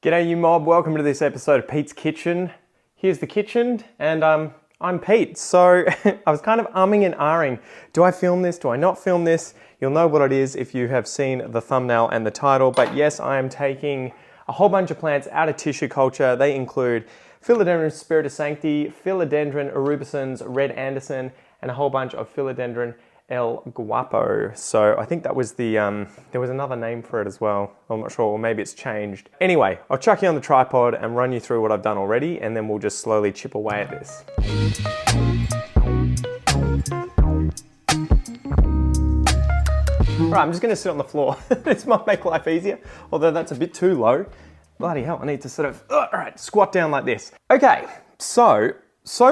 G'day you mob, welcome to this episode of Pete's Kitchen. Here's the kitchen and I'm Pete. So I was kind of umming and ahhing. Do I film this? Do I not film this? You'll know what it is if you have seen the thumbnail and the title, but yes, I am taking a whole bunch of plants out of tissue culture. They include Philodendron Spiritus Sancti, Philodendron Erubescens Red Anderson, and a whole bunch of Philodendron El Guapo. So I think that was the, there was another name for it as well. I'm not sure, or maybe it's changed. Anyway, I'll chuck you on the tripod and run you through what I've done already, and then we'll just slowly chip away at this. Right, I'm just gonna sit on the floor. This might make life easier, although that's a bit too low. Bloody hell, I need to sort of, all right, squat down like this. Okay, so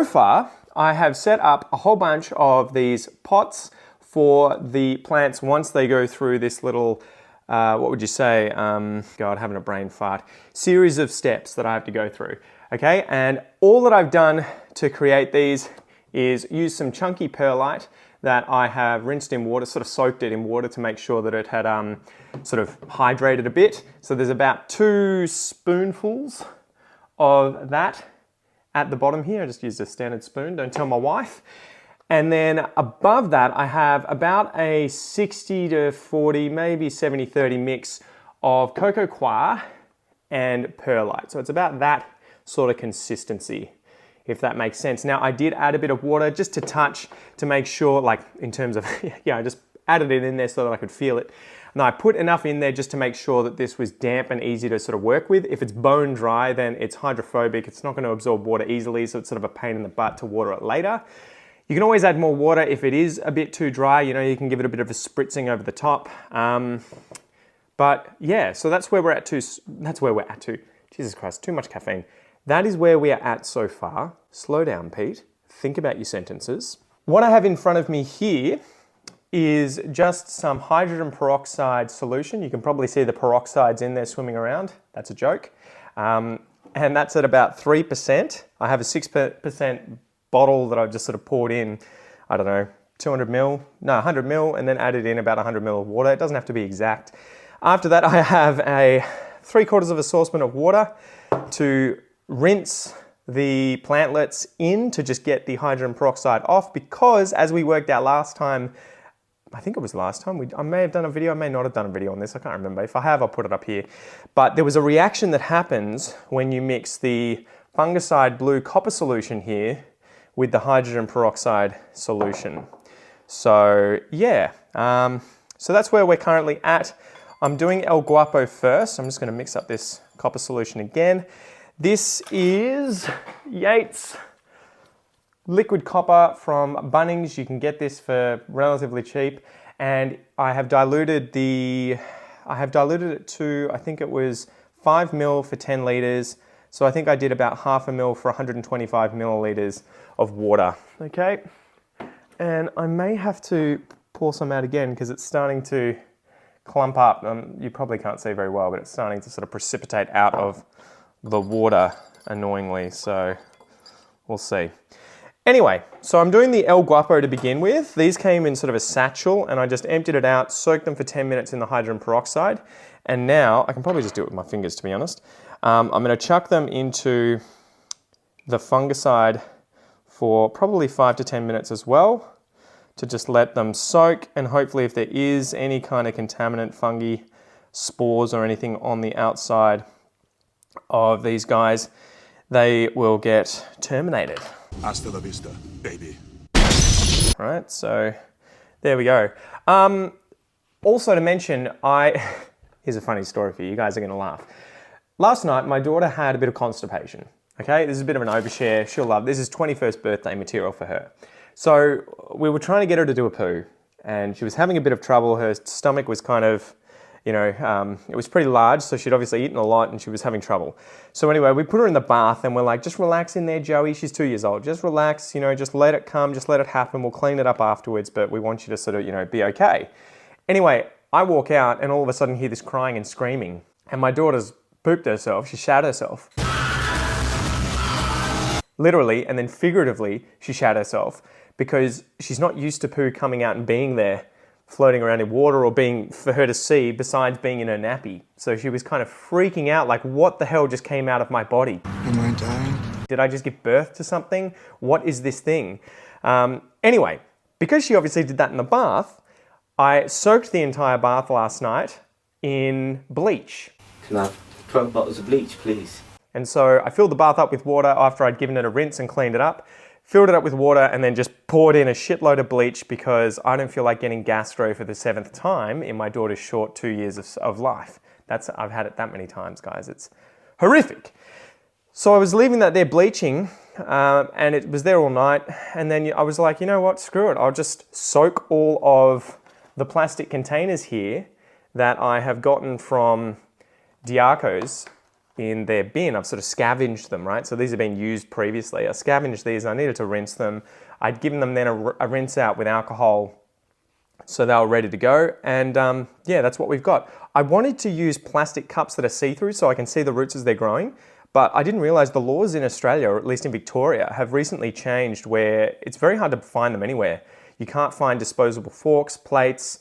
far, I have set up a whole bunch of these pots for the plants once they go through this little, what would you say, God, having a brain fart, series of steps that I have to go through, okay? And all that I've done to create these is use some chunky perlite that I have rinsed in water, sort of soaked it in water to make sure that it had sort of hydrated a bit. So there's about 2 spoonfuls of that at the bottom here. I just used a standard spoon, don't tell my wife. And then above that, I have about a 60 to 40, maybe 70-30 mix of cocoa coir and perlite. So it's about that sort of consistency, if that makes sense. Now, I did add a bit of water just to touch, to make sure, like in terms of, yeah, I just added it in there so that I could feel it. And I put enough in there just to make sure that this was damp and easy to sort of work with. If it's bone dry, then it's hydrophobic. It's not going to absorb water easily, so it's sort of a pain in the butt to water it later. You can always add more water if it is a bit too dry. You know, you can give it a bit of a spritzing over the top. But yeah, so that's where we're at to. That's where we're at to. Jesus Christ, too much caffeine. That is where we are at so far. Slow down, Pete. Think about your sentences. What I have in front of me here is just some hydrogen peroxide solution. You can probably see the peroxides in there swimming around. That's a joke. And that's at about 3%. I have a 6% bottle that I've just sort of poured in, I don't know, 100 mil, and then added in about 100 mil of water. It doesn't have to be exact. After that, I have a 3/4 of a saucepan of water to rinse the plantlets in to just get the hydrogen peroxide off, because as we worked out last time, I think it was last time, I may have done a video, I may not have done a video on this, I can't remember. If I have, I'll put it up here. But there was a reaction that happens when you mix the fungicide blue copper solution here with the hydrogen peroxide solution. So yeah, so that's where we're currently at. I'm doing El Guapo first. I'm just gonna mix up this copper solution again. This is Yates liquid copper from Bunnings. You can get this for relatively cheap. And I have diluted it to, I think it was 5 mil for 10 liters. So I think I did about half a mil for 125 milliliters of water, okay? And I may have to pour some out again because it's starting to clump up. You probably can't see very well, but it's starting to sort of precipitate out of the water annoyingly, so we'll see. Anyway, so I'm doing the El Guapo to begin with. These came in sort of a satchel and I just emptied it out, soaked them for 10 minutes in the hydrogen peroxide. And now, I can probably just do it with my fingers to be honest. I'm gonna chuck them into the fungicide for probably 5 to 10 minutes as well, to just let them soak, and hopefully if there is any kind of contaminant, fungi, spores or anything on the outside of these guys, they will get terminated. Hasta la vista, baby. Right, so there we go. Also to mention, here's a funny story for you, you guys are gonna laugh. Last night, my daughter had a bit of constipation, okay? This is a bit of an overshare, she'll love, this is 21st birthday material for her. So we were trying to get her to do a poo, and she was having a bit of trouble. Her stomach was kind of, you know, it was pretty large, so she'd obviously eaten a lot and she was having trouble. So anyway, we put her in the bath and we're like, just relax in there, Joey. She's 2 years old. Just relax, you know, just let it come, just let it happen. We'll clean it up afterwards, but we want you to sort of, you know, be okay. Anyway, I walk out and all of a sudden hear this crying and screaming, and my daughter's pooped herself. She shat herself. Literally, and then figuratively, she shat herself because she's not used to poo coming out and being there. floating around in water or being for her to see besides being in her nappy. So she was kind of freaking out, like, what the hell just came out of my body? Am I dying? Did I just give birth to something? What is this thing? Anyway, because she obviously did that in the bath, I soaked the entire bath last night in bleach. Can I have 12 bottles of bleach, please? And so I filled the bath up with water after I'd given it a rinse and cleaned it up. Filled it up with water and then just poured in a shitload of bleach because I don't feel like getting gastro for the 7th time in my daughter's short 2 years of life. I've had it that many times, guys. It's horrific. So I was leaving that there bleaching and it was there all night. And then I was like, you know what, screw it. I'll just soak all of the plastic containers here that I have gotten from Diaco's in their bin. I've sort of scavenged them, right? So these have been used previously. I scavenged these and I needed to rinse them. I'd given them then a rinse out with alcohol so they were ready to go. And yeah, that's what we've got. I wanted to use plastic cups that are see-through so I can see the roots as they're growing, but I didn't realize the laws in Australia, or at least in Victoria, have recently changed where it's very hard to find them anywhere. You can't find disposable forks, plates,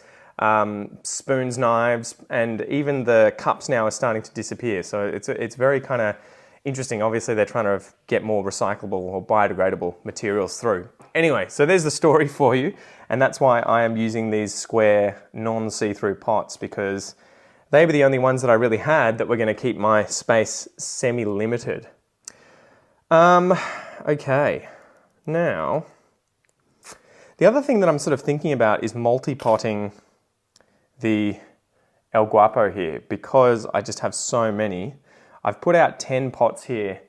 spoons, knives, and even the cups now are starting to disappear. So it's very kind of interesting. Obviously, they're trying to get more recyclable or biodegradable materials through. Anyway, so there's the story for you. And that's why I am using these square non-see-through pots, because they were the only ones that I really had that were going to keep my space semi-limited. Okay, now the other thing that I'm sort of thinking about is multi-potting the El Guapo here, because I just have so many. I've put out 10 pots here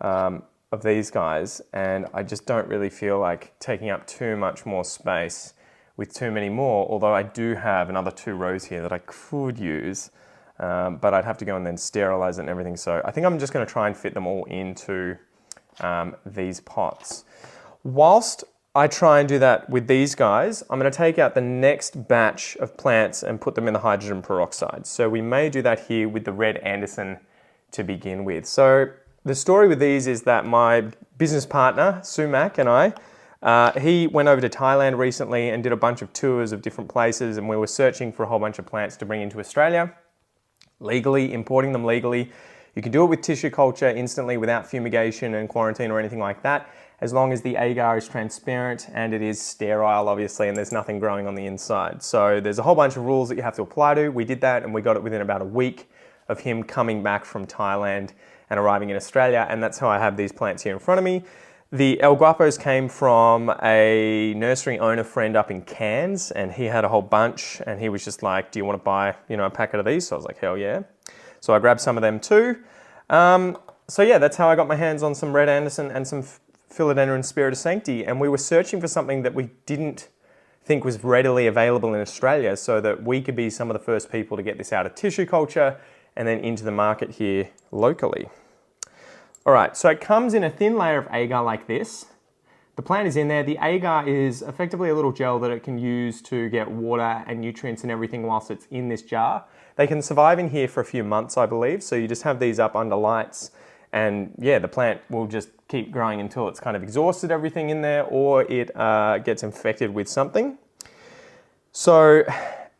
of these guys, and I just don't really feel like taking up too much more space with too many more, although I do have another 2 rows here that I could use, but I'd have to go and then sterilize it and everything. So I think I'm just going to try and fit them all into these pots. Whilst I try and do that with these guys, I'm going to take out the next batch of plants and put them in the hydrogen peroxide. So we may do that here with the Red Anderson to begin with. So the story with these is that my business partner, Sumac, and I, he went over to Thailand recently and did a bunch of tours of different places, and we were searching for a whole bunch of plants to bring into Australia, legally, importing them legally. You can do it with tissue culture instantly without fumigation and quarantine or anything like that, as long as the agar is transparent and it is sterile, obviously, and there's nothing growing on the inside. So there's a whole bunch of rules that you have to apply to. We did that and we got it within about a week of him coming back from Thailand and arriving in Australia, and that's how I have these plants here in front of me. The El Guapos came from a nursery owner friend up in Cairns, and he had a whole bunch, and he was just like, do you want to buy, a packet of these? So I was like, hell yeah. So I grabbed some of them too. So yeah, that's how I got my hands on some Red Anderson and some Philodendron Spirit of Sancti, and we were searching for something that we didn't think was readily available in Australia, so that we could be some of the first people to get this out of tissue culture and then into the market here locally. All right, so it comes in a thin layer of agar like this. The plant is in there. The agar is effectively a little gel that it can use to get water and nutrients and everything whilst it's in this jar. They can survive in here for a few months, I believe, so you just have these up under lights, and yeah, the plant will just keep growing until it's kind of exhausted everything in there, or it gets infected with something. So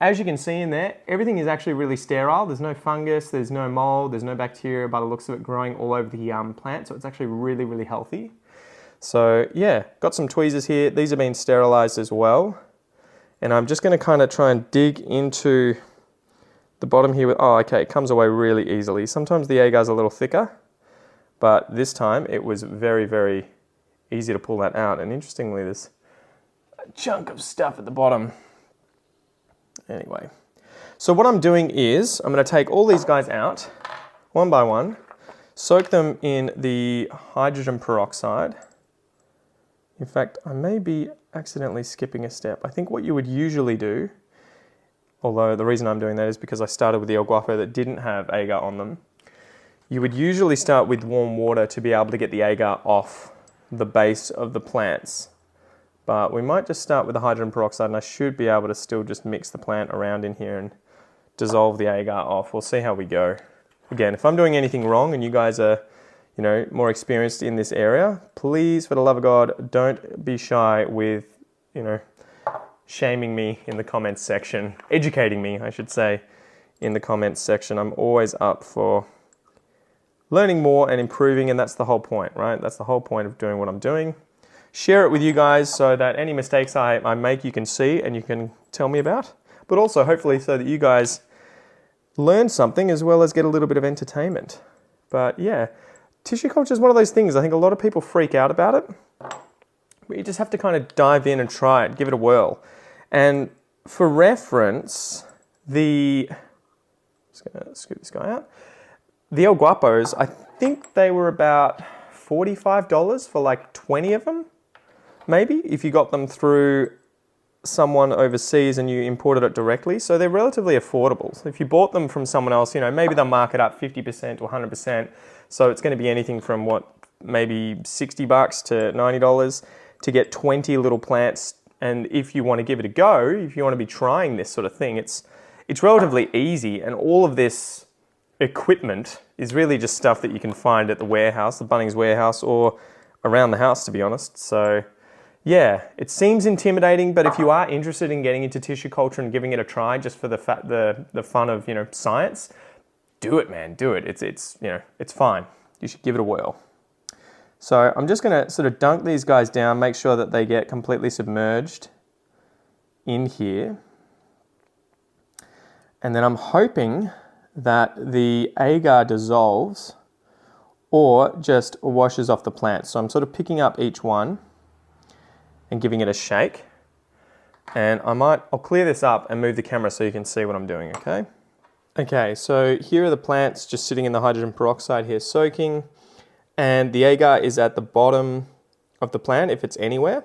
as you can see in there, everything is actually really sterile. There's no fungus, there's no mold, there's no bacteria by the looks of it growing all over the plant, so it's actually really, really healthy. So yeah, got some tweezers here. These have been sterilized as well. And I'm just going to kind of try and dig into the bottom here. Oh, okay, it comes away really easily. Sometimes the agar's a little thicker, but this time it was very, very easy to pull that out. And interestingly, there's a chunk of stuff at the bottom. Anyway, so what I'm doing is I'm going to take all these guys out one by one, soak them in the hydrogen peroxide. In fact, I may be accidentally skipping a step. I think what you would usually do, although the reason I'm doing that is because I started with the El Guapo that didn't have agar on them, you would usually start with warm water to be able to get the agar off the base of the plants. But we might just start with the hydrogen peroxide, and I should be able to still just mix the plant around in here and dissolve the agar off. We'll see how we go. Again, if I'm doing anything wrong and you guys are, more experienced in this area, please, for the love of God, don't be shy with, shaming me in the comments section, educating me, I should say, in the comments section. I'm always up for learning more and improving, and that's the whole point, right? That's the whole point of doing what I'm doing. Share it with you guys so that any mistakes I make you can see and you can tell me about, but also hopefully so that you guys learn something as well as get a little bit of entertainment. But yeah, tissue culture is one of those things. I think a lot of people freak out about it, but you just have to kind of dive in and try it, give it a whirl. And for reference, just gonna scoop this guy out. The El Guapos, I think they were about $45 for like 20 of them, maybe, if you got them through someone overseas and you imported it directly. So they're relatively affordable. So if you bought them from someone else, maybe they'll mark it up 50% to 100%. So it's going to be anything from maybe $60 to $90 to get 20 little plants. And if you want to give it a go, if you want to be trying this sort of thing, it's relatively easy. And all of this equipment is really just stuff that you can find at the warehouse, the Bunnings warehouse, or around the house, to be honest. So yeah, it seems intimidating, but if you are interested in getting into tissue culture and giving it a try just for the fun of, science, do it, man, do it. It's fine. You should give it a whirl. So I'm just going to sort of dunk these guys down, make sure that they get completely submerged in here. And then I'm hoping that the agar dissolves or just washes off the plant. So I'm sort of picking up each one and giving it a shake. And I'll clear this up and move the camera so you can see what I'm doing, okay? Okay, so here are the plants just sitting in the hydrogen peroxide here soaking, and the agar is at the bottom of the plant if it's anywhere.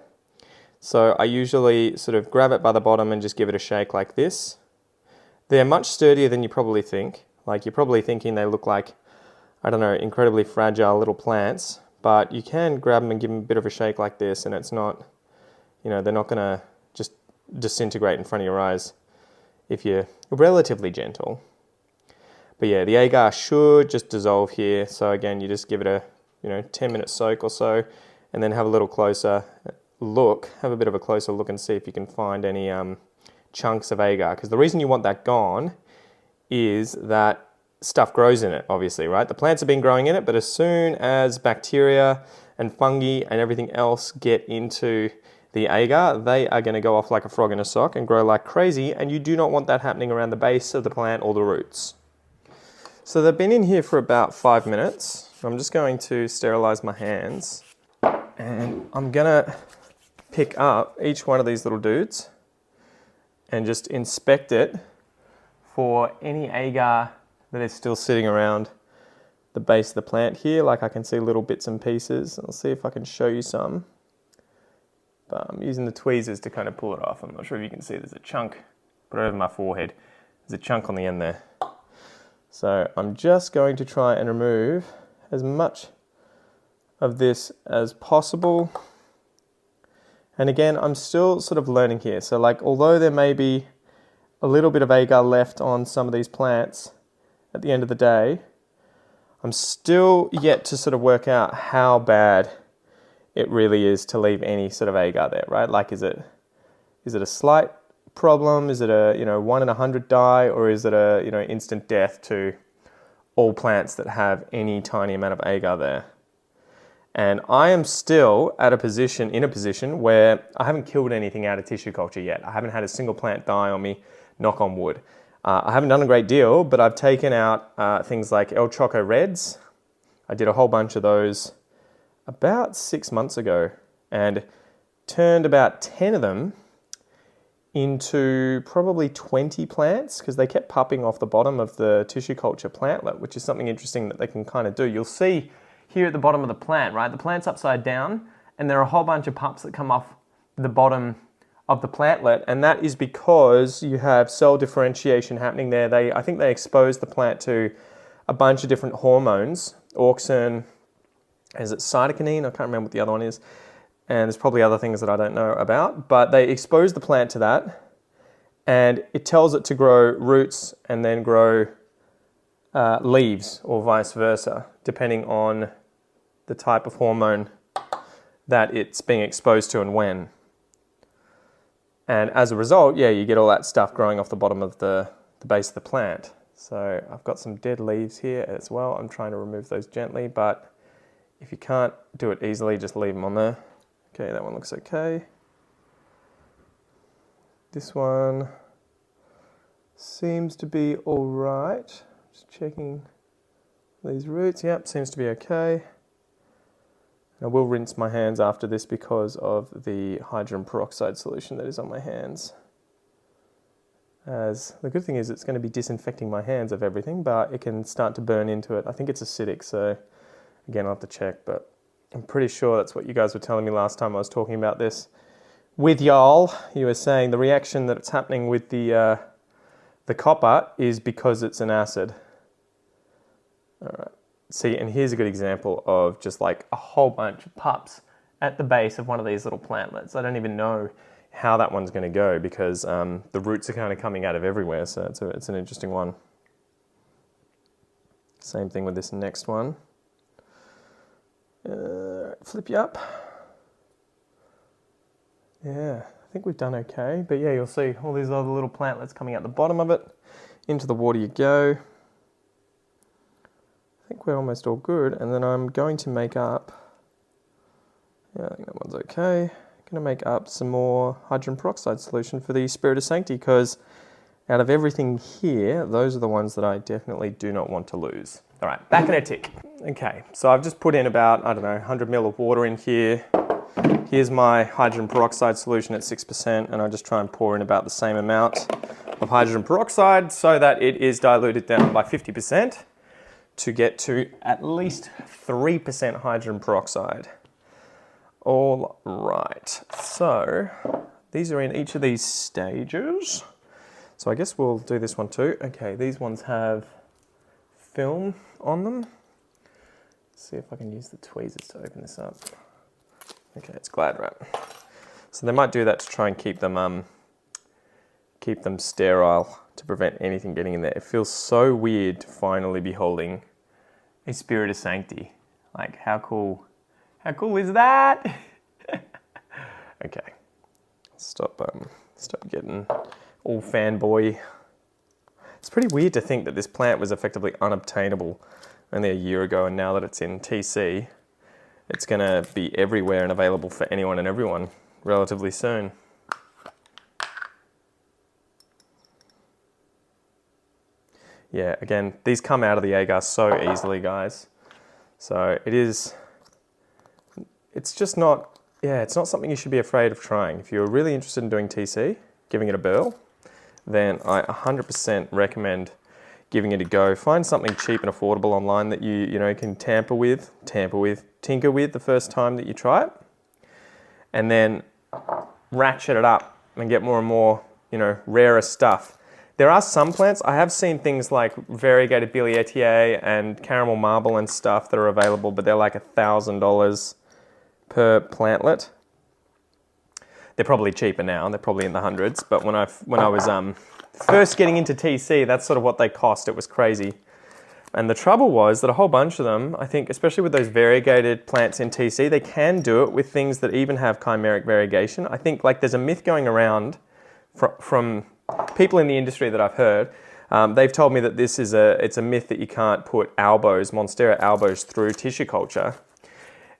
So I usually sort of grab it by the bottom and just give it a shake like this. They're much sturdier than you probably think. Like, you're probably thinking they look like, I don't know, incredibly fragile little plants, but you can grab them and give them a bit of a shake like this, and it's not, they're not gonna just disintegrate in front of your eyes if you're relatively gentle. But yeah, the agar should just dissolve here. So again, you just give it a 10-minute soak or so, and then have a little closer look, have a bit of a closer look and see if you can find any chunks of agar. Because the reason you want that gone is that stuff grows in it, obviously, right? The plants have been growing in it, but as soon as bacteria and fungi and everything else get into the agar, they are going to go off like a frog in a sock and grow like crazy, and you do not want that happening around the base of the plant or the roots. So they've been in here for about 5 minutes. I'm just going to sterilize my hands, and I'm gonna pick up each one of these little dudes and just inspect it for any agar that is still sitting around the base of the plant here. Like, I can see little bits and pieces. I'll see if I can show you some. But I'm using the tweezers to kind of pull it off. I'm not sure if you can see, there's a chunk, put it over my forehead. There's a chunk on the end there. So I'm just going to try and remove as much of this as possible. And again, I'm still sort of learning here. So like, although there may be a little bit of agar left on some of these plants at the end of the day, I'm still yet to sort of work out how bad it really is to leave any sort of agar there, right? Like, is it a slight problem? Is it a 1 in 100 die, or is it a instant death to all plants that have any tiny amount of agar there? And I am still in a position where I haven't killed anything out of tissue culture yet. I haven't had a single plant die on me, knock on wood. I haven't done a great deal, but I've taken out things like El Choco Reds. I did a whole bunch of those about 6 months ago and turned about 10 of them into probably 20 plants, because they kept popping off the bottom of the tissue culture plantlet, which is something interesting that they can kind of do. You'll see here at the bottom of the plant, right? The plant's upside down, and there are a whole bunch of pups that come off the bottom of the plantlet, and that is because you have cell differentiation happening there. I think they expose the plant to a bunch of different hormones, auxin, is it cytokinin? I can't remember what the other one is. And there's probably other things that I don't know about, but they expose the plant to that, and it tells it to grow roots and then grow leaves, or vice versa, depending on the type of hormone that it's being exposed to and when. And as a result, yeah, you get all that stuff growing off the bottom of the base of the plant. So I've got some dead leaves here as well. I'm trying to remove those gently, but if you can't do it easily, just leave them on there. Okay, that one looks okay. This one seems to be all right. Just checking these roots. Yep, seems to be okay. I will rinse my hands after this because of the hydrogen peroxide solution that is on my hands. As the good thing is it's going to be disinfecting my hands of everything, but it can start to burn into it. I think it's acidic, so again, I'll have to check, but I'm pretty sure that's what you guys were telling me last time I was talking about this with y'all. You were saying the reaction that's happening with the copper is because it's an acid. All right. See, and here's a good example of just like a whole bunch of pups at the base of one of these little plantlets. I don't even know how that one's going to go because the roots are kind of coming out of everywhere, so it's an interesting one. Same thing with this next one. Flip you up. Yeah, I think we've done okay, but yeah, you'll see all these other little plantlets coming out the bottom of it. Into the water you go. I think we're almost all good, and then I'm going to make up, yeah, I think that one's okay. I'm going to make up some more hydrogen peroxide solution for the Spirit of Sanctity, because out of everything here, those are the ones that I definitely do not want to lose. All right, back in a tick. Okay, so I've just put in about, 100 ml of water in here. Here's my hydrogen peroxide solution at 6%, and I just try and pour in about the same amount of hydrogen peroxide so that it is diluted down by 50%. To get to at least 3% hydrogen peroxide. All right, so these are in each of these stages. So I guess we'll do this one too. Okay, these ones have film on them. Let's see if I can use the tweezers to open this up. Okay, it's Glad wrap. So they might do that to try and keep them sterile, to prevent anything getting in there. It feels so weird to finally be holding a Spirit of Sanctity. Like, how cool is that? Okay, stop getting all fanboy. It's pretty weird to think that this plant was effectively unobtainable only a year ago, and now that it's in TC, it's gonna be everywhere and available for anyone and everyone relatively soon. Yeah, again, these come out of the agar so easily, guys. So it's not something you should be afraid of trying. If you're really interested in doing TC, giving it a whirl, then I 100% recommend giving it a go. Find something cheap and affordable online that you can tinker with the first time that you try it, and then ratchet it up and get more and more, rarer stuff. There are some plants, I have seen things like variegated Bilietier and caramel marble and stuff that are available, but they're like $1,000 per plantlet. They're probably cheaper now, they're probably in the hundreds, but when I was first getting into TC, that's sort of what they cost. It was crazy. And the trouble was that a whole bunch of them, I think, especially with those variegated plants in TC, they can do it with things that even have chimeric variegation. I think like there's a myth going around from people in the industry that I've heard. They've told me that it's a myth that you can't put Monstera albos through tissue culture.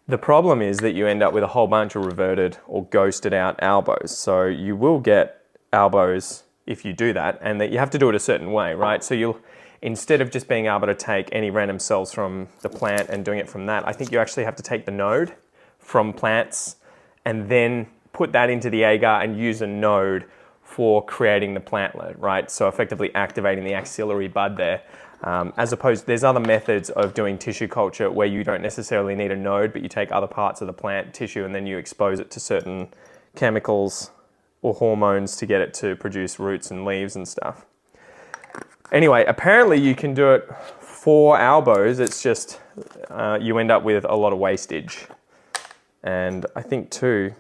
The problem is that you end up with a whole bunch of reverted or ghosted out albos. So you will get albos if you do that, and that you have to do it a certain way, right? So instead of just being able to take any random cells from the plant and doing it from that, I think you actually have to take the node from plants and then put that into the agar and use a node for creating the plantlet, right? So effectively activating the axillary bud there. As opposed, there's other methods of doing tissue culture where you don't necessarily need a node, but you take other parts of the plant tissue and then you expose it to certain chemicals or hormones to get it to produce roots and leaves and stuff. Anyway, apparently you can do it for albos. It's just you end up with a lot of wastage. And I think too,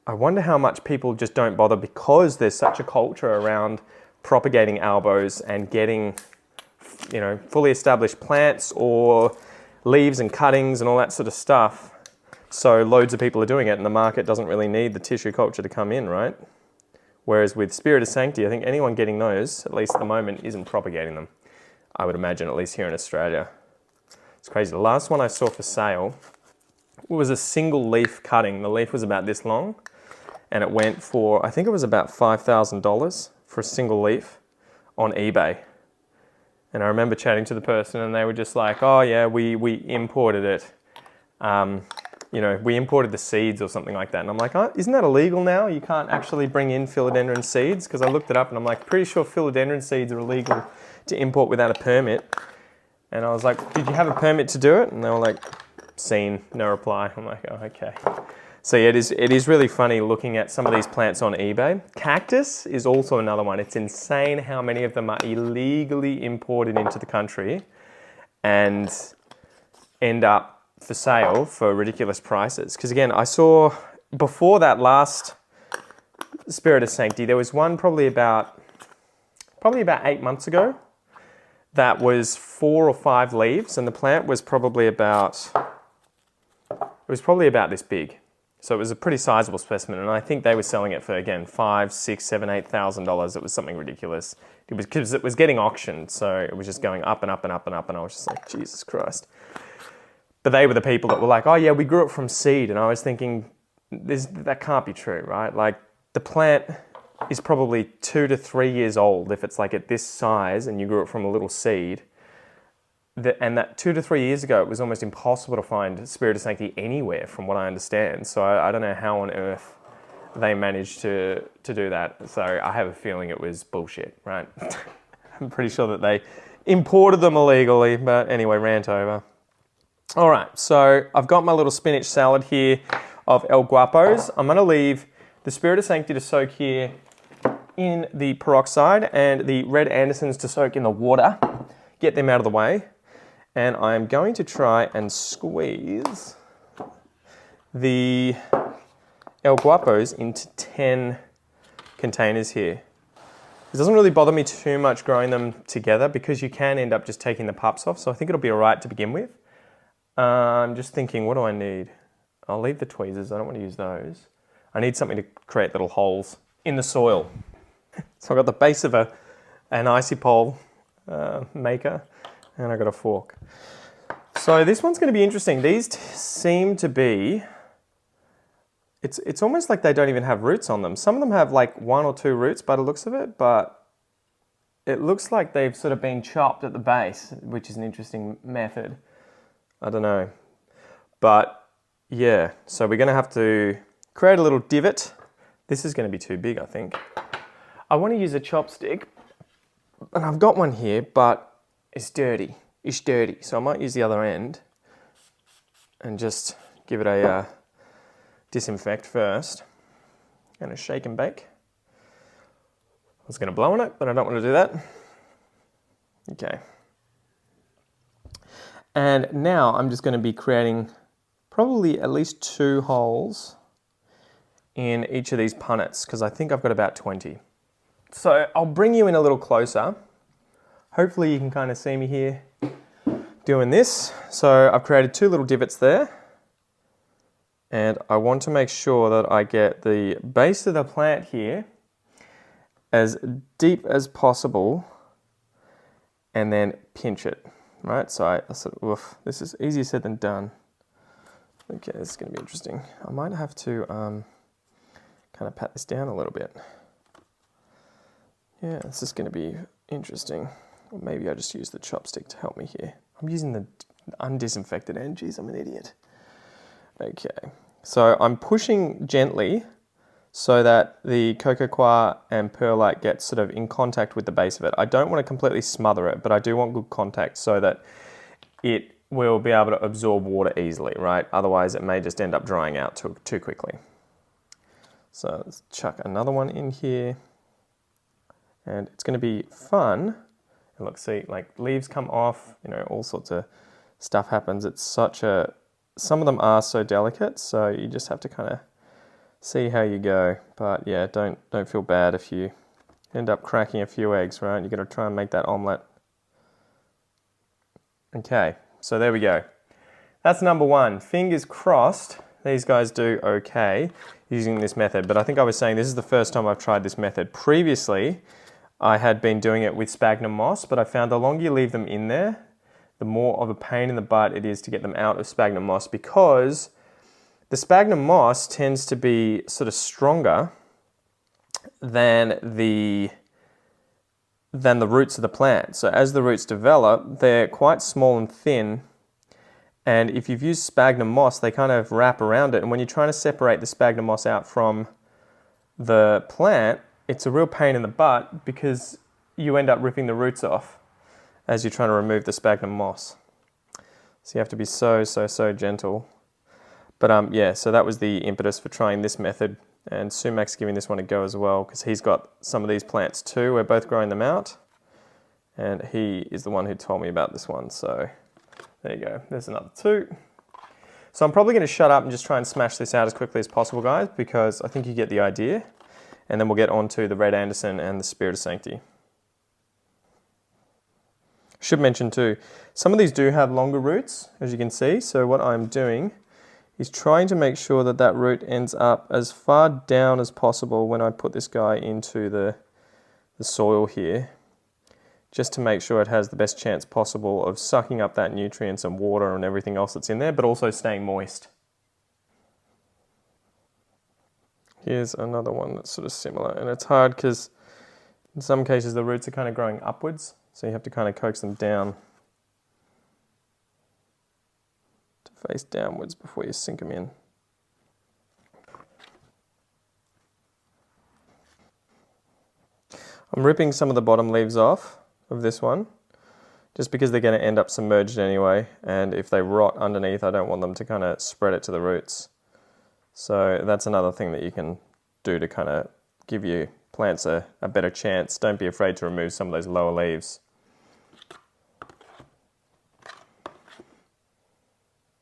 I wonder how much people just don't bother because there's such a culture around propagating albos and getting, fully established plants or leaves and cuttings and all that sort of stuff. So loads of people are doing it and the market doesn't really need the tissue culture to come in, right? Whereas with Spirit of Sancti, I think anyone getting those, at least at the moment, isn't propagating them. I would imagine, at least here in Australia. It's crazy. The last one I saw for sale was a single leaf cutting. The leaf was about this long, and it went for, I think it was about $5,000 for a single leaf on eBay. And I remember chatting to the person, and they were just like, oh yeah, we imported it. We imported the seeds or something like that. And I'm like, oh, isn't that illegal now? You can't actually bring in philodendron seeds? Because I looked it up and I'm like, pretty sure philodendron seeds are illegal to import without a permit. And I was like, did you have a permit to do it? And they were like, seen, no reply. I'm like, oh, okay. So yeah, it is really funny looking at some of these plants on eBay. Cactus is also another one. It's insane how many of them are illegally imported into the country and end up for sale for ridiculous prices. Because again, I saw before that last Spirit of Sancti, there was one probably about 8 months ago that was 4 or 5 leaves, and the plant was probably about this big. So it was a pretty sizable specimen, and I think they were selling it for, again, $5,000, $6,000, $7,000, $8,000. It was something ridiculous. It was because it was getting auctioned, so it was just going up and up and up and up, and I was just like, Jesus Christ. But they were the people that were like, oh yeah, we grew it from seed. And I was thinking, that can't be true, right? Like, the plant is probably 2 to 3 years old if it's like at this size and you grew it from a little seed. And that 2 to 3 years ago, it was almost impossible to find Spirit of Sancti anywhere, from what I understand. So I don't know how on earth they managed to do that. So I have a feeling it was bullshit, right? I'm pretty sure that they imported them illegally. But anyway, rant over. All right, so I've got my little spinach salad here of El Guapos. I'm going to leave the Spirit of Sancti to soak here in the peroxide and the Red Andersons to soak in the water. Get them out of the way. And I'm going to try and squeeze the El Guapos into 10 containers here. It doesn't really bother me too much growing them together because you can end up just taking the pups off, so I think it'll be all right to begin with. I'm just thinking, what do I need? I'll leave the tweezers, I don't want to use those. I need something to create little holes in the soil. So I've got the base of an icy pole maker, and I've got a fork. So this one's going to be interesting. These seem to be, it's almost like they don't even have roots on them. Some of them have like 1 or 2 roots by the looks of it, but it looks like they've sort of been chopped at the base, which is an interesting method. I don't know. But yeah, so we're going to have to create a little divot. This is going to be too big, I think. I want to use a chopstick, and I've got one here, but it's dirty. It's dirty. So I might use the other end and just give it a disinfect first. Going to shake and bake. I was going to blow on it, but I don't want to do that. Okay. And now I'm just going to be creating probably at least 2 holes in each of these punnets, because I think I've got about 20. So I'll bring you in a little closer. Hopefully you can kind of see me here doing this. So I've created 2 little divots there. And I want to make sure that I get the base of the plant here as deep as possible and then pinch it. Right, so I sort of, oof, this is easier said than done. Okay, this is going to be interesting. I might have to kind of pat this down a little bit. Yeah, this is going to be interesting. Or maybe I just use the chopstick to help me here. I'm using the undisinfected end. Geez, I'm an idiot. Okay, so I'm pushing gently so that the coco coir and perlite get sort of in contact with the base of it. I don't want to completely smother it, but I do want good contact so that it will be able to absorb water easily, right? Otherwise it may just end up drying out too quickly. So let's chuck another one in here. And it's going to be fun. And look, see, like leaves come off, you know, all sorts of stuff happens. It's such a, some of them are so delicate, so you just have to kind of see how you go. But yeah, don't feel bad if you end up cracking a few eggs, right? You're going to try and make that omelette. Okay, so there we go. That's number 1. Fingers crossed These guys do okay using this method, but I think I was saying this is the first time I've tried this method. Previously, I had been doing it with sphagnum moss, but I found the longer you leave them in there, the more of a pain in the butt it is to get them out of sphagnum moss, because the sphagnum moss tends to be sort of stronger than the roots of the plant. So as the roots develop, they're quite small and thin, and if you've used sphagnum moss, they kind of wrap around it, and when you're trying to separate the sphagnum moss out from the plant, it's a real pain in the butt because you end up ripping the roots off as you're trying to remove the sphagnum moss. So you have to be so gentle. But yeah, so that was the impetus for trying this method, and Sumac's giving this one a go as well because he's got some of these plants too. We're both growing them out, and he is the one who told me about this one. So there you go, there's another two. So I'm probably going to shut up and just try and smash this out as quickly as possible, guys, because I think you get the idea. And then we'll get on to the Red Anderson and the Spirit of Sanctity. Should mention too, some of these do have longer roots, as you can see. So what I'm doing is trying to make sure that that root ends up as far down as possible when I put this guy into the soil here, just to make sure it has the best chance possible of sucking up that nutrients and water and everything else that's in there, but also staying moist. Here's another one that's sort of similar, and it's hard because in some cases the roots are kind of growing upwards, so you have to kind of coax them down to face downwards before you sink them in. I'm ripping some of the bottom leaves off of this one, just because they're going to end up submerged anyway, and if they rot underneath, I don't want them to kind of spread it to the roots. So that's another thing that you can do to kind of give your plants a better chance. Don't be afraid to remove some of those lower leaves.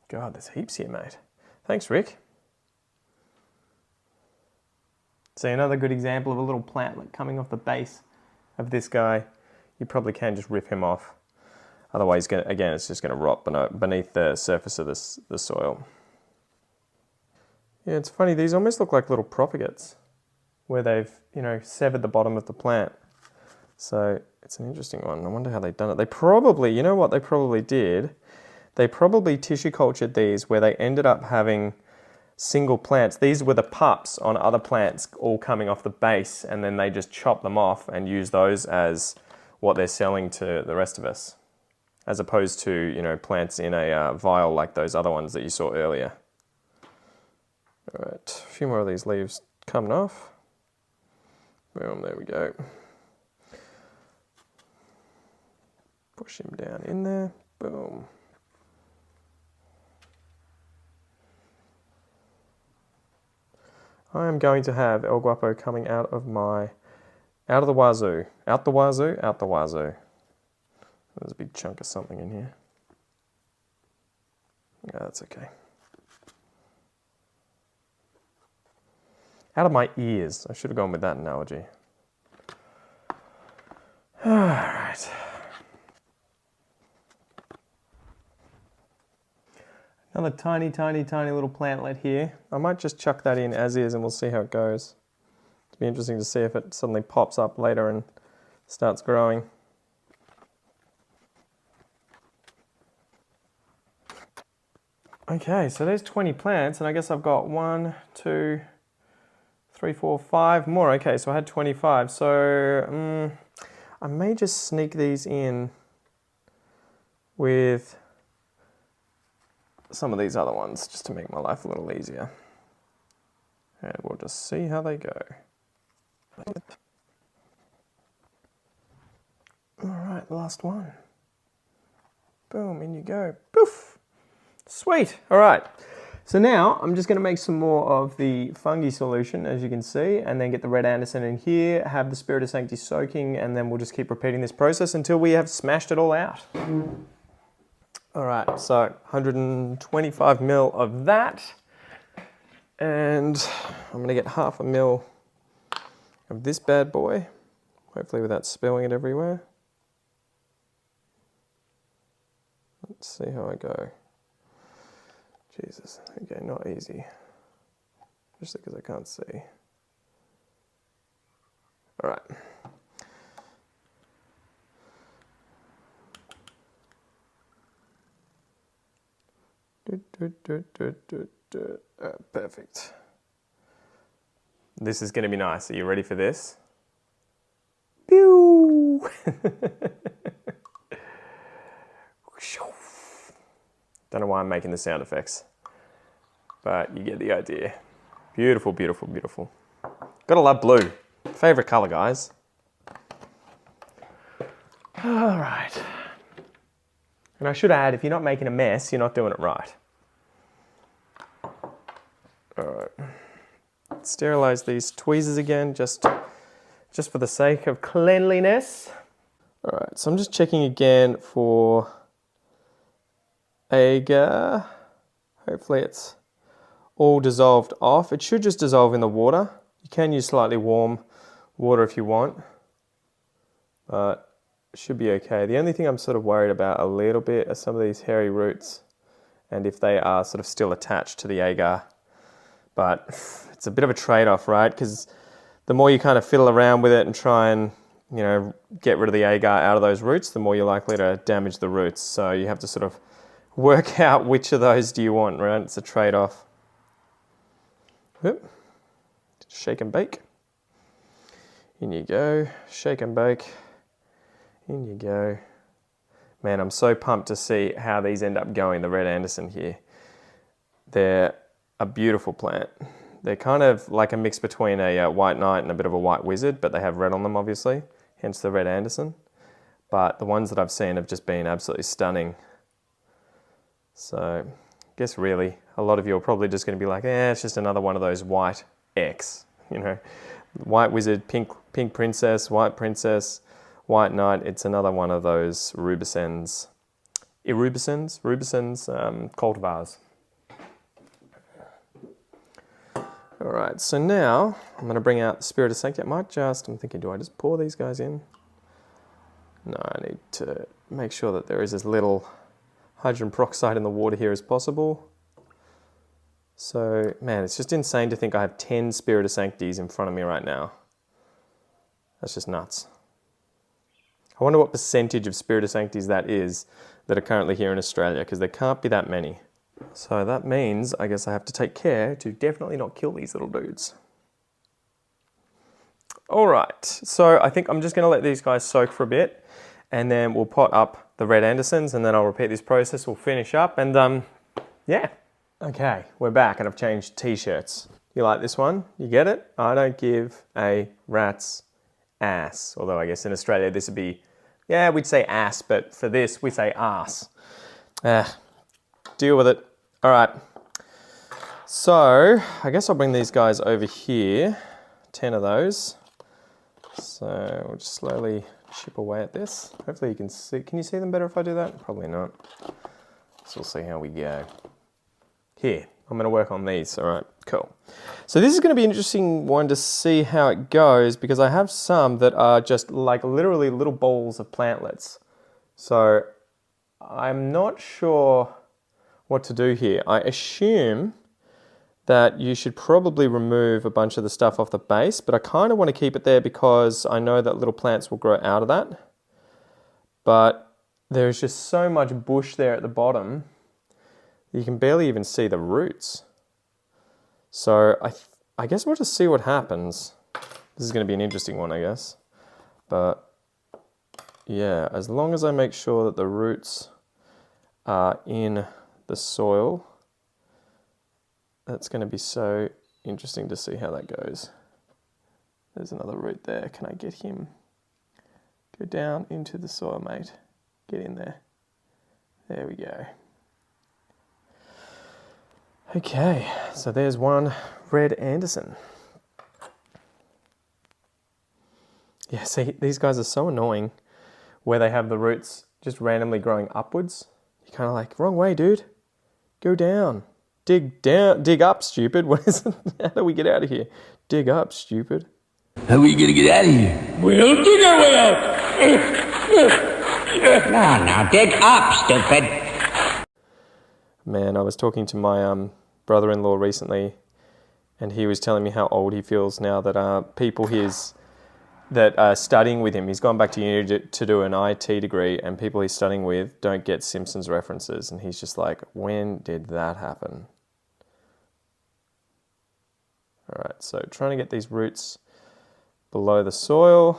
God, there's heaps here, mate. Thanks, Rick. See, another good example of a little plantlet coming off the base of this guy. You probably can just rip him off. Otherwise, it's just going to rot beneath the surface of the soil. Yeah, it's funny, these almost look like little propagates where they've, severed the bottom of the plant. So it's an interesting one. I wonder how they've done it. They probably, you know what they probably did? They probably tissue cultured these where they ended up having single plants. These were the pups on other plants all coming off the base, and then they just chop them off and use those as what they're selling to the rest of us, as opposed to, plants in a vial like those other ones that you saw earlier. All right, a few more of these leaves coming off. Boom, there we go. Push him down in there. Boom. I am going to have El Guapo coming out of the wazoo. Out the wazoo, out the wazoo. There's a big chunk of something in here. Yeah, that's okay. Out of my ears. I should have gone with that analogy. All right. Another tiny little plantlet here. I might just chuck that in as is and we'll see how it goes. It'll be interesting to see if it suddenly pops up later and starts growing. Okay, so there's 20 plants, and I guess I've got 1, 2, 3, 4, 5 more. Okay, so I had 25. So I may just sneak these in with some of these other ones just to make my life a little easier. And we'll just see how they go. All right, last one. Boom, in you go. Poof. Sweet. All right. So now I'm just going to make some more of the fungi solution, as you can see, and then get the Red Anderson in here, have the Spirit of Sanctity soaking, and then we'll just keep repeating this process until we have smashed it all out. All right, so 125 ml of that, and I'm going to get half a ml of this bad boy, hopefully without spilling it everywhere. Let's see how I go. Jesus. Okay, not easy. Especially because I can't see. All right. Perfect. This is going to be nice. Are you ready for this? Pew! Don't know why I'm making the sound effects, but you get the idea. Beautiful, beautiful, beautiful. Gotta love blue. Favorite color, guys. All right. And I should add, if you're not making a mess, you're not doing it right. All right. Sterilize these tweezers again, just for the sake of cleanliness. All right, so I'm just checking again for agar. Hopefully it's all dissolved off. It should just dissolve in the water. You can use slightly warm water if you want, but it should be okay. The only thing I'm sort of worried about a little bit are some of these hairy roots and if they are sort of still attached to the agar. But it's a bit of a trade-off, right? Because the more you kind of fiddle around with it and try and, you know, get rid of the agar out of those roots, the more you're likely to damage the roots. So you have to sort of work out which of those do you want, right? It's a trade-off. Whoop. Shake and bake. In you go. Shake and bake. In you go. Man, I'm so pumped to see how these end up going, the Red Anderson here. They're a beautiful plant. They're kind of like a mix between a white knight and a bit of a white wizard, but they have red on them, obviously, hence the Red Anderson. But the ones that I've seen have just been absolutely stunning. So, I guess really, a lot of you are probably just going to be like, it's just another one of those white X, you know, white wizard, pink princess, white princess, white knight. It's another one of those rubicens, cultivars. All right, so now I'm going to bring out the Spirit of Sanctity. I'm thinking, do I just pour these guys in? No, I need to make sure that there is as little hydrogen peroxide in the water here as possible. So, man, it's just insane to think I have 10 Spirit of Sanctities in front of me right now. That's just nuts. I wonder what percentage of Spirit of Sanctities that is that are currently here in Australia, because there can't be that many. So that means I guess I have to take care to definitely not kill these little dudes. All right, so I think I'm just going to let these guys soak for a bit, and then we'll pot up the Red Andersons, and then I'll repeat this process. We'll finish up, and yeah. Okay, we're back, and I've changed t-shirts. You like this one? You get it? I don't give a rat's ass. Although I guess in Australia this would be, yeah, we'd say ass, but for this we say ass. Deal with it. All right. So I guess I'll bring these guys over here. 10 of those. So we'll just slowly chip away at this. Hopefully you can see. Can you see them better if I do that? Probably not. So we'll see how we go. Here, I'm going to work on these. All right, cool. So this is going to be an interesting one to see how it goes, because I have some that are just like literally little balls of plantlets. So I'm not sure what to do here. I assume that you should probably remove a bunch of the stuff off the base, but I kind of want to keep it there because I know that little plants will grow out of that. But there's just so much bush there at the bottom, you can barely even see the roots. So I guess we'll just see what happens. This is going to be an interesting one, I guess. But yeah, as long as I make sure that the roots are in the soil, that's going to be so interesting to see how that goes. There's another root there. Can I get him? Go down into the soil, mate. Get in there. There we go. Okay, so there's one Red Anderson. Yeah, see, these guys are so annoying where they have the roots just randomly growing upwards. You're kind of like, wrong way, dude. Go down. Dig down. Dig up, stupid. What is it? How do we get out of here? Dig up, stupid. How are we going to get out of here? We'll dig our way out. No, dig up, stupid. Man, I was talking to my brother-in-law recently, and he was telling me how old he feels now that people that are studying with him, he's gone back to uni to do an IT degree, and people he's studying with don't get Simpsons references, and he's just like, when did that happen? All right, so trying to get these roots below the soil,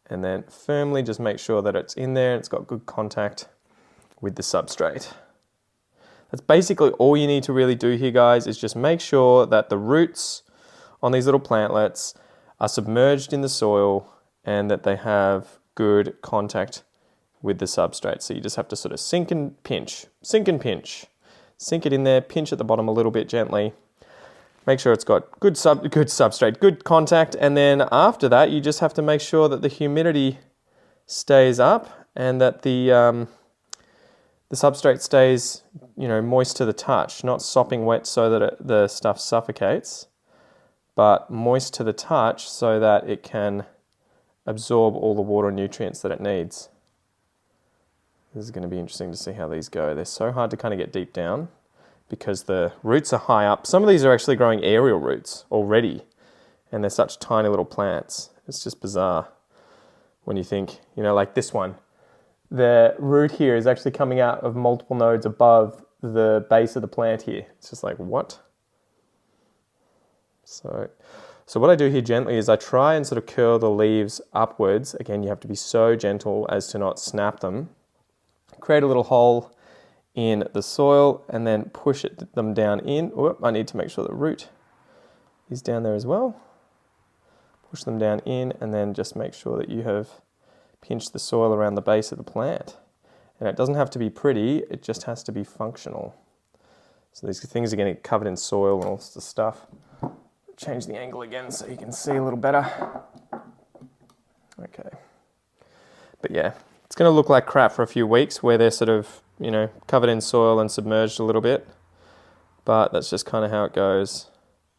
and then firmly just make sure that it's in there and it's got good contact with the substrate. That's basically all you need to really do here, guys, is just make sure that the roots on these little plantlets are submerged in the soil and that they have good contact with the substrate. So you just have to sort of sink and pinch, sink and pinch. Sink it in there, pinch at the bottom a little bit gently. Make sure it's got good substrate, good contact, and then after that you just have to make sure that the humidity stays up and that the substrate stays, moist to the touch, not sopping wet so that the stuff suffocates, but moist to the touch so that it can absorb all the water and nutrients that it needs. This is going to be interesting to see how these go. They're so hard to kind of get deep down because the roots are high up. Some of these are actually growing aerial roots already, and they're such tiny little plants. It's just bizarre when you think, like this one. The root here is actually coming out of multiple nodes above the base of the plant here. It's just like, what? So what I do here gently is I try and sort of curl the leaves upwards. Again, you have to be so gentle as to not snap them. Create a little hole in the soil and then push them down in. Oh, I need to make sure the root is down there as well. Push them down in and then just make sure that you have pinched the soil around the base of the plant. And it doesn't have to be pretty, it just has to be functional. So these things are getting covered in soil and all sorts of stuff. Change the angle again so you can see a little better. Okay. But yeah, it's going to look like crap for a few weeks where they're sort of, covered in soil and submerged a little bit. But that's just kind of how it goes.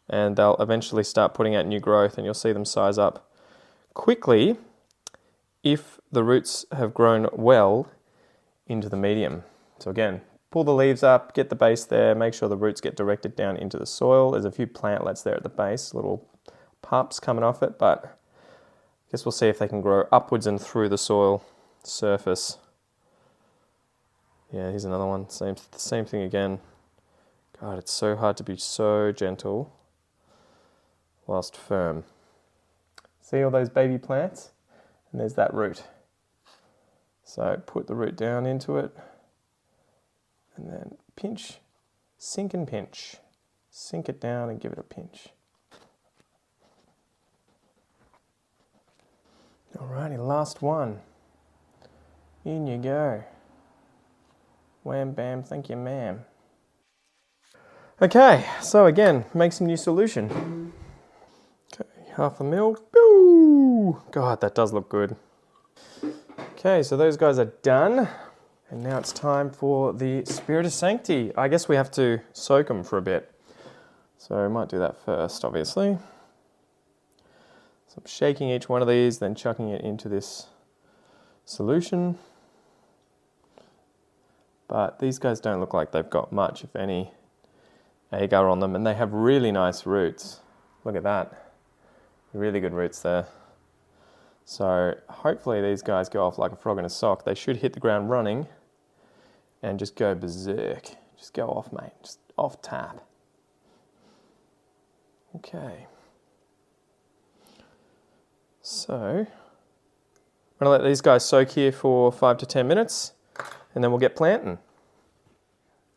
And they'll eventually start putting out new growth and you'll see them size up quickly if the roots have grown well into the medium. So again, pull the leaves up, get the base there, make sure the roots get directed down into the soil. There's a few plantlets there at the base, little pups coming off it, but I guess we'll see if they can grow upwards and through the soil surface. Yeah, here's another one, same thing again. God, it's so hard to be so gentle whilst firm. See all those baby plants? And there's that root. So put the root down into it and then pinch, sink and pinch. Sink it down and give it a pinch. Alrighty, last one. In you go. Wham bam, thank you ma'am. Okay, so again, make some new solution. Okay, 1/2 ml. Boo! God, that does look good. Okay, so those guys are done. And now it's time for the Spirit of Sancti. I guess we have to soak them for a bit. So I might do that first, obviously. So I'm shaking each one of these, then chucking it into this solution. But these guys don't look like they've got much, if any, agar on them. And they have really nice roots. Look at that. Really good roots there. So hopefully these guys go off like a frog in a sock. They should hit the ground running and just go berserk. Just go off, mate. Just off tap. Okay. So I'm going to let these guys soak here for 5 to 10 minutes and then we'll get planting.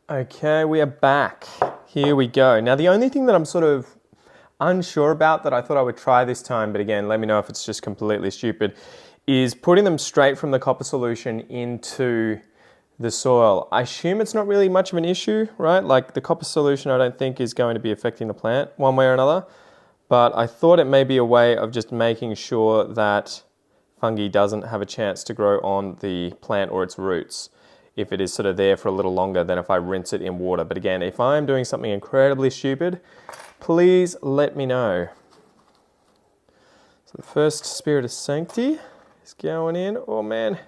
Okay, we are back. Here we go. Now the only thing that I'm sort of unsure about that I thought I would try this time, but again, let me know if it's just completely stupid, is putting them straight from the copper solution into the soil. I assume it's not really much of an issue, right? Like the copper solution I don't think is going to be affecting the plant one way or another, but I thought it may be a way of just making sure that fungi doesn't have a chance to grow on the plant or its roots if it is sort of there for a little longer than if I rinse it in water. But again, if I'm doing something incredibly stupid, please let me know. So the first Spirit of Sancti is going in. Oh man,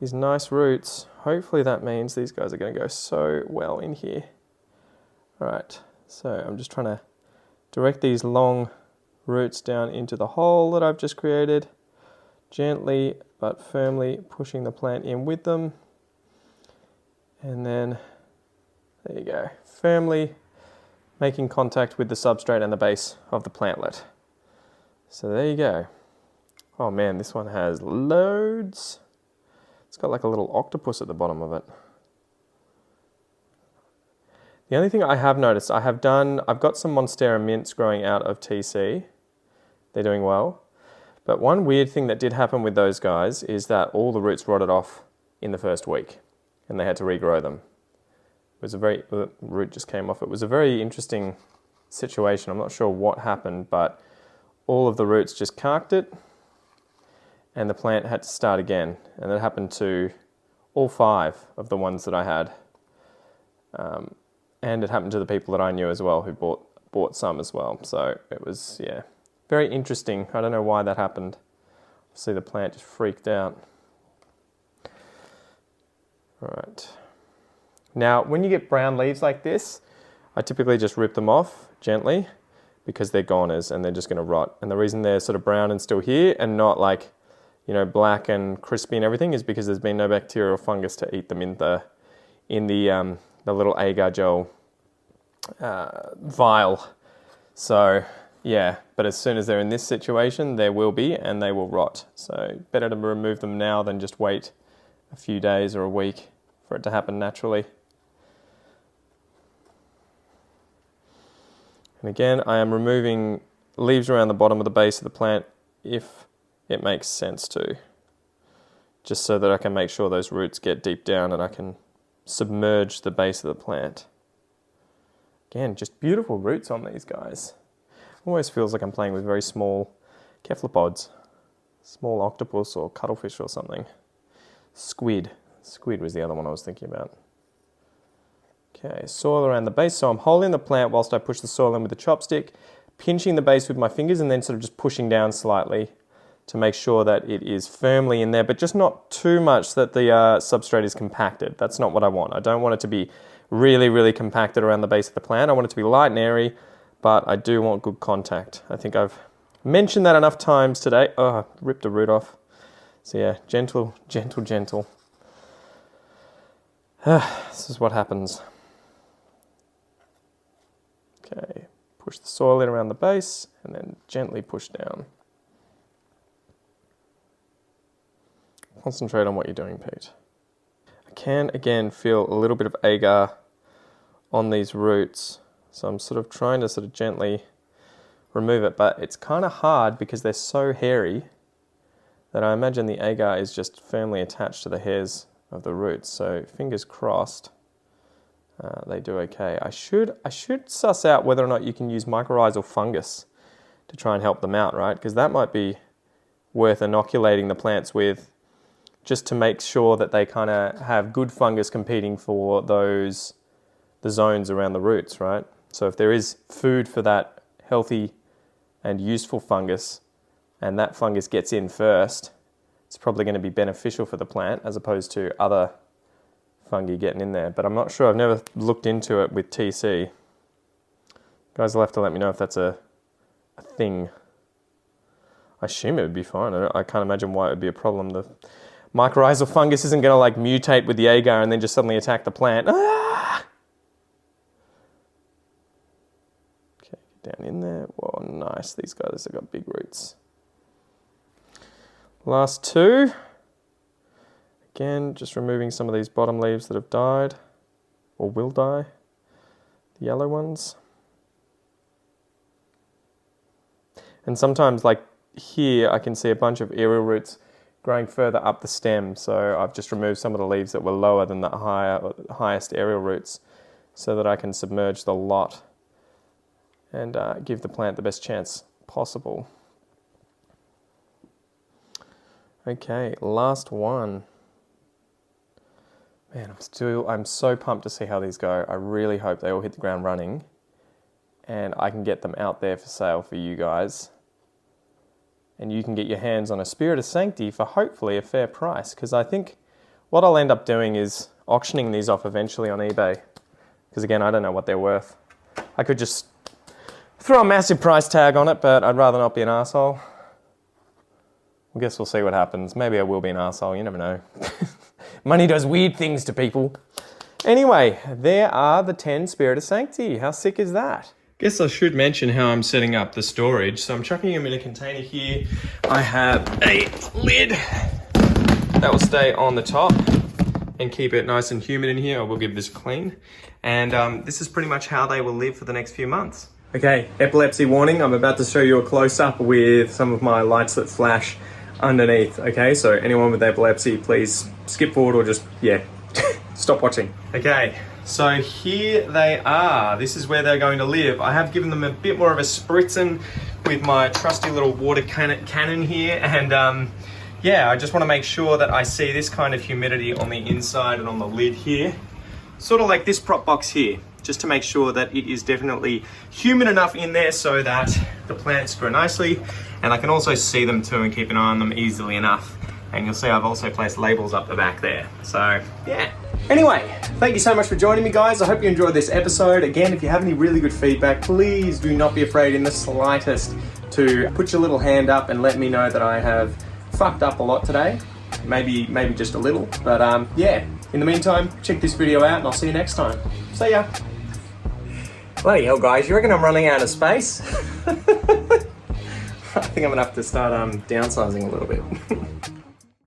these nice roots. hopefully that means these guys are going to go so well in here. All right, so I'm just trying to direct these long roots down into the hole that I've just created, gently but firmly pushing the plant in with them. And then, there you go, firmly making contact with the substrate and the base of the plantlet. So there you go. Oh man, this one has loads. It's got like a little octopus at the bottom of it. The only thing I have noticed, I've got some Monstera mints growing out of TC. They're doing well. But one weird thing that did happen with those guys is that all the roots rotted off in the first week and they had to regrow them. It was the root just came off. It was a very interesting situation. I'm not sure what happened, but all of the roots just carked it and the plant had to start again. And that happened to all 5 of the ones that I had. And it happened to the people that I knew as well who bought some as well. So it was, yeah, very interesting. I don't know why that happened. See, the plant just freaked out. All right. Now, when you get brown leaves like this, I typically just rip them off gently because they're goners and they're just going to rot. And the reason they're sort of brown and still here and not like, you know, black and crispy and everything is because there's been no bacteria or fungus to eat them in the little agar gel vial. So yeah, but as soon as they're in this situation, there will be, and they will rot. So better to remove them now than just wait a few days or a week for it to happen naturally. And again, I am removing leaves around the bottom of the base of the plant if it makes sense to, just so that I can make sure those roots get deep down and I can submerge the base of the plant. Again, just beautiful roots on these guys. Always feels like I'm playing with very small cephalopods, small octopus or cuttlefish or something. Squid was the other one I was thinking about. Okay, soil around the base. So I'm holding the plant whilst I push the soil in with the chopstick, pinching the base with my fingers and then sort of just pushing down slightly to make sure that it is firmly in there, but just not too much that the substrate is compacted. That's not what I want. I don't want it to be really, really compacted around the base of the plant. I want it to be light and airy, but I do want good contact. I think I've mentioned that enough times today. Oh, ripped a root off. So yeah, gentle, gentle, gentle. This is what happens. Okay, push the soil in around the base and then gently push down. Concentrate on what you're doing, Pete. I can, again, feel a little bit of agar on these roots. So I'm sort of trying to sort of gently remove it, but it's kind of hard because they're so hairy that I imagine the agar is just firmly attached to the hairs of the roots. So fingers crossed, they do okay. I should suss out whether or not you can use mycorrhizal fungus to try and help them out, right? Because that might be worth inoculating the plants with, just to make sure that they kind of have good fungus competing for the zones around the roots, right? So if there is food for that healthy and useful fungus, and that fungus gets in first, it's probably going to be beneficial for the plant as opposed to other fungi getting in there. But I'm not sure. I've never looked into it with TC. You guys will have to let me know if that's a thing. I assume it would be fine. I can't imagine why it would be a problem. The mycorrhizal fungus isn't going to like mutate with the agar and then just suddenly attack the plant. Ah! Okay, get down in there. Whoa, nice. These guys have got big roots. Last 2. Again, just removing some of these bottom leaves that have died or will die. The yellow ones. And sometimes, like here, I can see a bunch of aerial roots growing further up the stem. So I've just removed some of the leaves that were lower than the highest aerial roots so that I can submerge the lot and give the plant the best chance possible. Okay, last one. Man, I'm so pumped to see how these go. I really hope they all hit the ground running and I can get them out there for sale for you guys. And you can get your hands on a Spirit of Sancti for hopefully a fair price, because I think What I'll end up doing is auctioning these off eventually on eBay. Because again, I don't know what they're worth. I could just throw a massive price tag on it, but I'd rather not be an arsehole. I guess we'll see what happens. Maybe I will be an arsehole, you never know. Money does weird things to people. Anyway, there are the 10 Spirit of Sanctity. How sick is that? Guess I should mention how I'm setting up the storage. So I'm chucking them in a container here. I have a lid that will stay on the top and keep it nice and humid in here. I will give this a clean. And this is pretty much how they will live for the next few months. Okay, epilepsy warning. I'm about to show you a close-up with some of my lights that flash underneath. Okay, so anyone with epilepsy, please skip forward or just, yeah, stop watching. Okay, so here they are. This is where they're going to live. I have given them a bit more of a spritzing with my trusty little water cannon here. And yeah, I just want to make sure that I see this kind of humidity on the inside and on the lid here. Sort of like this prop box here, just to make sure that it is definitely humid enough in there so that the plants grow nicely. And I can also see them too and keep an eye on them easily enough. And you'll see I've also placed labels up the back there. So yeah. Anyway, thank you so much for joining me, guys. I hope you enjoyed this episode. Again, if you have any really good feedback, please do not be afraid in the slightest to put your little hand up and let me know that I have fucked up a lot today. Maybe just a little, but yeah. In the meantime, check this video out and I'll see you next time. See ya. Bloody hell, guys, you reckon I'm running out of space? I think I'm gonna have to start downsizing a little bit.